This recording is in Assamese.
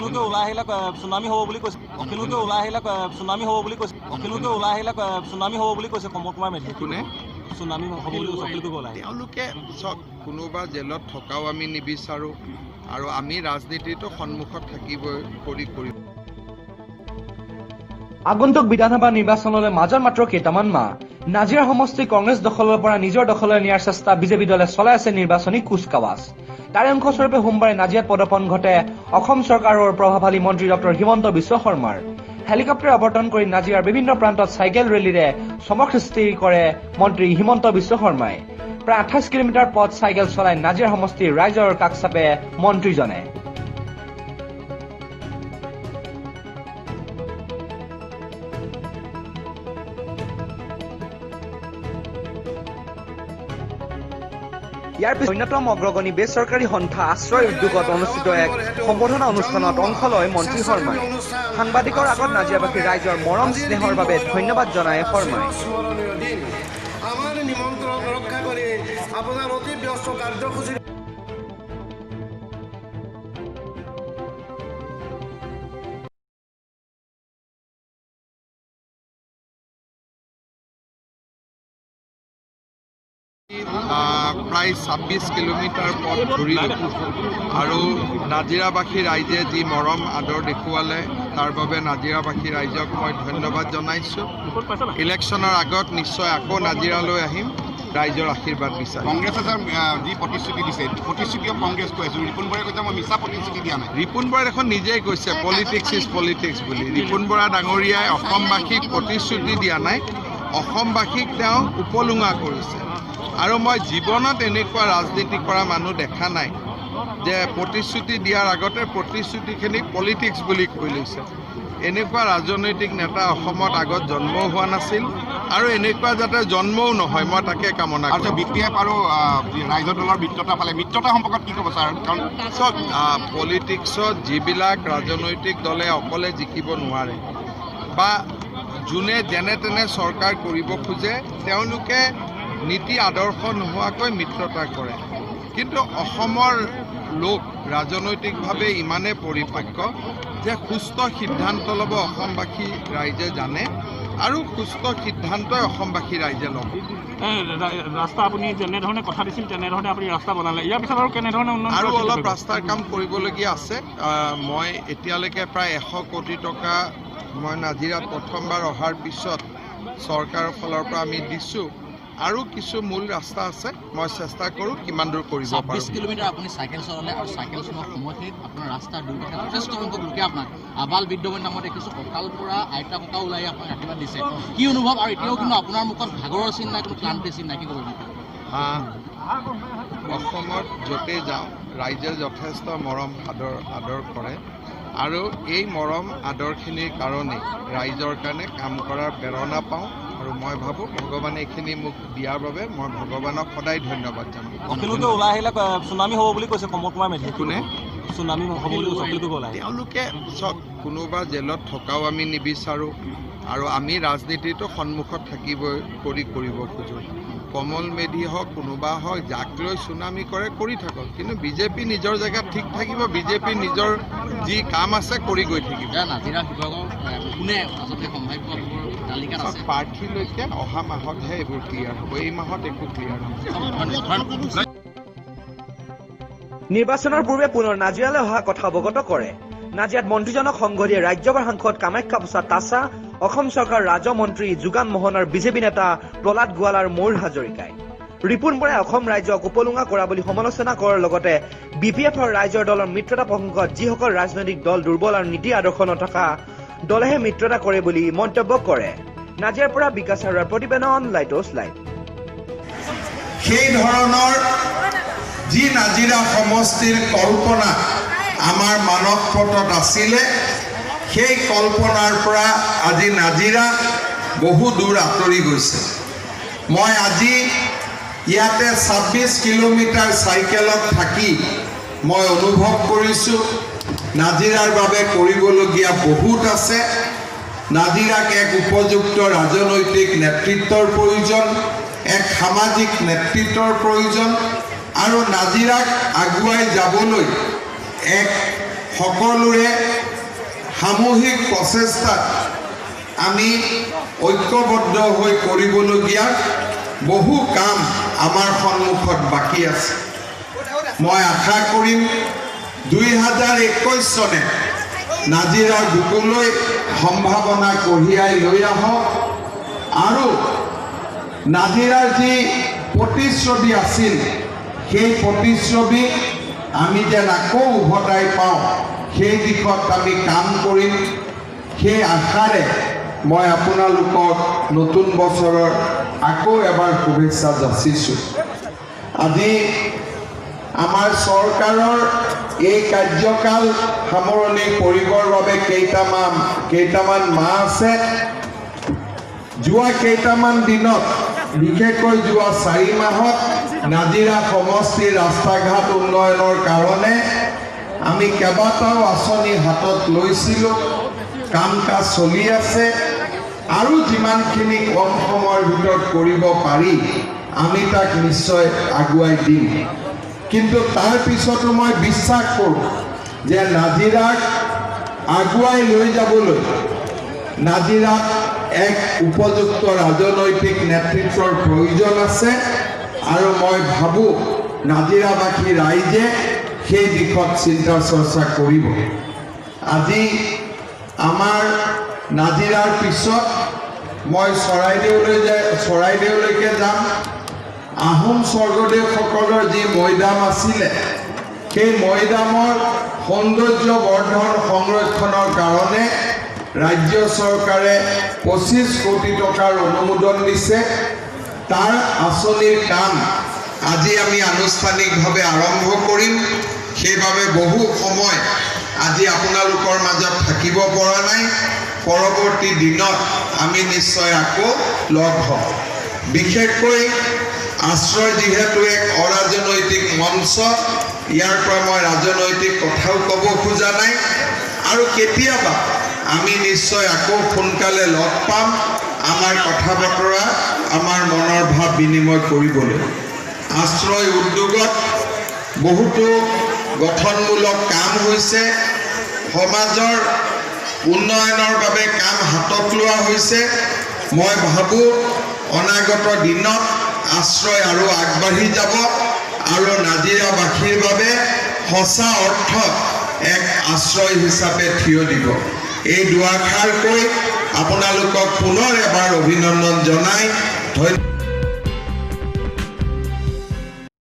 অখিলোকে ওলাই আহিলে সুনামি হ'ব বুলি কৈছে অখিলোকে ওলাই আহিলে সুনামি হ'ব বুলি কৈছে অখিলোকে ওলাই আহিলে সুনামি হ'ব বুলি কৈছে কমল কুমাৰ মেধি কোনে সুনামি হ'ব বুলি কৈছে অখিলোকে ওলাই তেওঁলোকে চব কোনোবা জেলত থকাও আমি নিবিচাৰোঁ আৰু আমি ৰাজনীতিটো সন্মুখত থাকিবই কৰি আগন্তুক বিধানসভা নিৰ্বাচনলৈ মাজত মাত্ৰ কেইটামান মাহ নাজিৰা সমষ্টি কংগ্ৰেছ দখলৰ পৰা নিজৰ দখললৈ নিয়াৰ চেষ্টা বিজেপি দলে চলাই আছে নিৰ্বাচনী কুচকাৱাজ তাৰে অংশস্বৰূপে সোমবাৰে নাজিৰাত পদাৰ্পণ ঘটে অসম চৰকাৰৰ প্ৰভাৱশালী মন্ত্ৰী ডক্টৰ হিমন্ত বিশ্ব শৰ্মাৰ হেলিকপ্টাৰ অৱতৰণ কৰি নাজিৰাৰ বিভিন্ন প্ৰান্তত চাইকেল ৰেলীৰে চমক সৃষ্টি কৰে মন্ত্ৰী হিমন্ত বিশ্ব শৰ্মাই প্ৰায় 28 কিলোমিটাৰ পথ চাইকেল চলাই নাজিৰা সমষ্টিৰ ৰাইজৰ কাষ চাপে মন্ত্ৰীজনে ইয়াৰ পিছত অন্যতম অগ্ৰগণী বেচৰকাৰী সন্থা আশ্ৰয় উদ্যোগত অনুষ্ঠিত এক সম্বৰ্ধনা অনুষ্ঠানত অংশ লয় মন্ত্ৰী শৰ্মাই সাংবাদিকৰ আগত নাজিৰাবাসী ৰাইজৰ মৰম স্নেহৰ বাবে ধন্যবাদ জনায় শৰ্মাই আমাৰ নিমন্ত্ৰণ ৰক্ষা কৰি আপোনাৰ অতি ব্যস্ত কাৰ্যসূচী প্ৰায় 26 কিলোমিটাৰ পথ ঘূৰিলোঁ আৰু নাজিৰাবাসী ৰাইজে যি মৰম আদৰ দেখুৱালে তাৰ বাবে নাজিৰাবাসী ৰাইজক মই ধন্যবাদ জনাইছোঁ ইলেকশ্যনৰ আগত নিশ্চয় আকৌ নাজিৰালৈ আহিম ৰাইজৰ আশীৰ্বাদ বিচাৰিম কংগ্ৰেছে যি প্ৰতিশ্ৰুতি দিছে প্ৰতিশ্ৰুতিও কংগ্ৰেছ কৈ আছোঁ ৰিপুণ বৰাই কৈছে মই মিছা প্ৰতিশ্ৰুতি দিয়া নাই ৰিপুণ বৰাই দেখোন নিজেই কৈছে পলিটিক্স ইজ পলিটিক্স বুলি ৰিপুণ বৰা ডাঙৰীয়াই অসমবাসীক প্ৰতিশ্ৰুতি দিয়া নাই অসমবাসীক তেওঁ উপলুঙা কৰিছে আৰু মই জীৱনত এনেকুৱা ৰাজনীতি কৰা মানুহ দেখা নাই যে প্ৰতিশ্ৰুতি দিয়াৰ আগতে প্ৰতিশ্ৰুতিখিনি পলিটিক্স বুলি কৈ লৈছে এনেকুৱা ৰাজনৈতিক নেতা অসমত আগত জন্মও হোৱা নাছিল আৰু এনেকুৱা যাতে জন্মও নহয় মই তাকে কামনা কৰোঁ বি পি এফ আৰু ৰাইজৰ দলৰ মিত্ৰতা ফালে মিত্ৰতা সম্পৰ্কত কি ক'ব ছাৰ কাৰণ চব পলিটিক্সত যিবিলাক ৰাজনৈতিক দলে অকলে জিকিব নোৱাৰে বা যোনে যেনে তেনে চৰকাৰ কৰিব খোজে তেওঁলোকে নীতি আদৰ্শ নোহোৱাকৈ মিত্ৰতা কৰে কিন্তু অসমৰ লোক ৰাজনৈতিকভাৱে ইমানে পৰিপক্ক যে সুস্থ সিদ্ধান্ত ল'ব অসমবাসী ৰাইজে জানে আৰু সুস্থ সিদ্ধান্তই অসমবাসী ৰাইজে ল'ব ৰাস্তা আপুনি যেনেধৰণে কথা দিছিল তেনেধৰণে আপুনি ৰাস্তা বনালে ইয়াৰ পিছত আৰু কেনেধৰণে আৰু অলপ ৰাস্তাৰ কাম কৰিবলগীয়া আছে মই এতিয়ালৈকে প্ৰায় 100 কোটি টকা মই নাজিৰাত প্ৰথমবাৰ অহাৰ পিছত চৰকাৰৰ ফালৰ পৰা আমি দিছোঁ আৰু কিছু মূল ৰাস্তা আছে মই চেষ্টা কৰোঁ কিমান দূৰ কৰিব পাৰোঁ 26 কিলোমিটাৰ আপুনি চাইকেল চলালে আৰু চাইকেল চলোৱাৰ সময়খিনিত আপোনাৰ ৰাস্তাৰ দুয়োকাষে যথেষ্ট সংখ্যক লোকে আপোনাক আবাল বৃদ্ধবন নামত দেখিছোঁ কঁকাল পৰা আইতা ককা ওলাই আপোনাক আশীৰ্বাদ দিছে কি অনুভৱ আৰু এতিয়াও কিন্তু আপোনাৰ মুখত ভাগৰৰ চিন নাই কোনো ক্লান্তিৰ চিন নাই কি ক'ব অসমত য'তে যাওঁ ৰাইজে যথেষ্ট মৰম আদৰ কৰে আৰু এই মৰম আদৰখিনিৰ কাৰণে ৰাইজৰ কাৰণে কাম কৰাৰ প্ৰেৰণা পাওঁ আৰু মই ভাবোঁ ভগৱানে এইখিনি মোক দিয়াৰ বাবে মই ভগৱানক সদায় ধন্যবাদ জনাওঁ অখিলোকে ওলাই আহিলে সুনামি হ'ব বুলি কৈছে কমল কুমাৰ মেধি কোনে সুনামি হ'ব বুলি কৈছে অখিলোকে ওলাই তেওঁলোকে চব কোনোবা জেলত থকাও আমি নিবিচাৰোঁ আৰু আমি ৰাজনীতিটো সন্মুখত থাকিবই কৰিব খোজোঁ কমল মেধি হওক কোনোবা হওক যাক লৈ সুনামি কৰে কৰি থাকক কিন্তু বিজেপি নিজৰ জেগাত ঠিক থাকিব বিজেপি নিজৰ যি কাম আছে কৰি গৈ থাকিব প্ৰাৰ্থীলৈকে অহা মাহতহে এইবোৰ ক্লিয়াৰ হ'ব এই মাহত একো ক্লিয়াৰ নহয় নিৰ্বাচনৰ পূৰ্বে পুনৰ নাজিৰালৈ অহা কথা অৱগত কৰে নাজিৰাত মন্ত্ৰীজনক সংগ দিয়ে ৰাজ্যসভাৰ সাংসদ কামাখ্যা প্ৰসাদ তাছা অসম চৰকাৰৰ ৰাজমন্ত্ৰী যোগান মোহন আৰু বিজেপি নেতা প্ৰহ্লাদ গোৱাল আৰু ময়ূৰ হাজৰিকাই ৰিপুণ বৰাই অসম ৰাইজক উপলুঙা কৰা বুলি সমালোচনা কৰাৰ লগতে BPF আৰু ৰাইজৰ দলৰ মিত্ৰতা প্ৰসংগত যিসকল ৰাজনৈতিক দল দুৰ্বল আৰু নীতি আদৰ্শ নথকা দলেহে মিত্ৰতা কৰে বুলি মন্তব্য কৰে নাজিৰাৰ পৰা বিকাশ আৰোৰাৰ প্ৰতিবেদন লাইটছ লাইভ সেই ধৰণৰ যি নাজিৰা সমষ্টিৰ কল্পনা আমাৰ মানৱ পটত আছিলে সেই কল্পনাৰ পৰা আজি নাজিৰা বহু দূৰ আঁতৰি গৈছে মই আজি ইয়াতে 26 কিলোমিটাৰ চাইকেলত থাকি মই অনুভৱ কৰিছোঁ নাজিৰাৰ বাবে কৰিবলগীয়া বহুত আছে নাজিৰাক এক উপযুক্ত ৰাজনৈতিক নেতৃত্বৰ প্ৰয়োজন এক সামাজিক নেতৃত্বৰ প্ৰয়োজন আৰু নাজিৰাক আগুৱাই যাবলৈ এক সকলোৰে সামূহিক প্ৰচেষ্টাত আমি ঐক্যবদ্ধ হৈ কৰিবলগীয়া বহু কাম আমাৰ সন্মুখত বাকী আছে। মই আশা কৰিম 2021 চনে নাজিৰাৰ বুকুলৈ সম্ভাৱনা কঢ়িয়াই লৈ আহক আৰু নাজিৰাৰ যি প্ৰতিশ্ৰুতি আছিল সেই প্ৰতিশ্ৰুতি আমি যেন আকৌ উভতাই পাওঁ সেই দিশত আমি কাম কৰিম। সেই আশাৰে মই আপোনালোকক নতুন বছৰৰ আকৌ এবাৰ শুভেচ্ছা যাচিছোঁ। আজি আমাৰ চৰকাৰৰ এই কাৰ্যকাল সামৰণি কৰিবৰ বাবে কেইটামান মাহ আছে। যোৱা কেইটামান দিনত বিশেষকৈ যোৱা 4 মাহত নাজিৰা সমষ্টিৰ ৰাস্তা ঘাট উন্নয়নৰ কাৰণে আমি কেইবাটাও আঁচনি হাতত লৈছিলোঁ। কাম কাজ চলি আছে আৰু যিমানখিনি কম সময়ৰ ভিতৰত কৰিব পাৰি আমি তাক নিশ্চয় আগুৱাই দিম। কিন্তু তাৰ পিছতো মই বিশ্বাস কৰোঁ যে নাজিৰাক আগুৱাই লৈ যাবলৈ নাজিৰাত এক উপযুক্ত ৰাজনৈতিক নেতৃত্বৰ প্ৰয়োজন আছে আৰু মই ভাবোঁ নাজিৰাবাসী ৰাইজে সেই দিশত চিন্তা চৰ্চা কৰিব। আজি আমাৰ নাজিৰাৰ পিছত মই চৰাইদেউলৈকে যাম। আহোম স্বৰ্গদেউসকলৰ যি মৈদাম আছিলে সেই মৈদামৰ সৌন্দৰ্য বৰ্ধন সংৰক্ষণৰ কাৰণে ৰাজ্য চৰকাৰে 25 কোটি টকাৰ অনুমোদন দিছে। তাৰ আঁচনিৰ কাম আজি আমি আনুষ্ঠানিকভাৱে আৰম্ভ কৰিম। সেইবাবে বহু সময় আজি আপোনালোকৰ মাজত থাকিব পৰা নাই। পৰৱৰ্তী দিনত আমি নিশ্চয় আকৌ লগ হ'ম। বিশেষকৈ আশ্ৰয় যিহেতু এক অৰাজনৈতিক মঞ্চ, ইয়াৰ পৰা মই ৰাজনৈতিক কথাও ক'ব খোজা নাই আৰু কেতিয়াবা আমি নিশ্চয় আকৌ সোনকালে লগ পাম আমাৰ কথা বতৰা আমাৰ মনৰ ভাৱ বিনিময় কৰিবলৈ। আশ্ৰয় উদ্যোগত বহুতো গঠনমূলক কাম হৈছে, সমাজৰ উন্নয়নৰ বাবে কাম হাতত লোৱা হৈছে। মই ভাবোঁ অনাগত দিনত আশ্ৰয় আৰু আগবাঢ়ি যাব আৰু নাজিৰাবাসীৰ বাবে সঁচা অৰ্থত এক আশ্ৰয় হিচাপে থিয় দিব। এই দুআষাৰ কৈ আপোনালোকক পুনৰ এবাৰ অভিনন্দন জনাই ধন্যবাদ।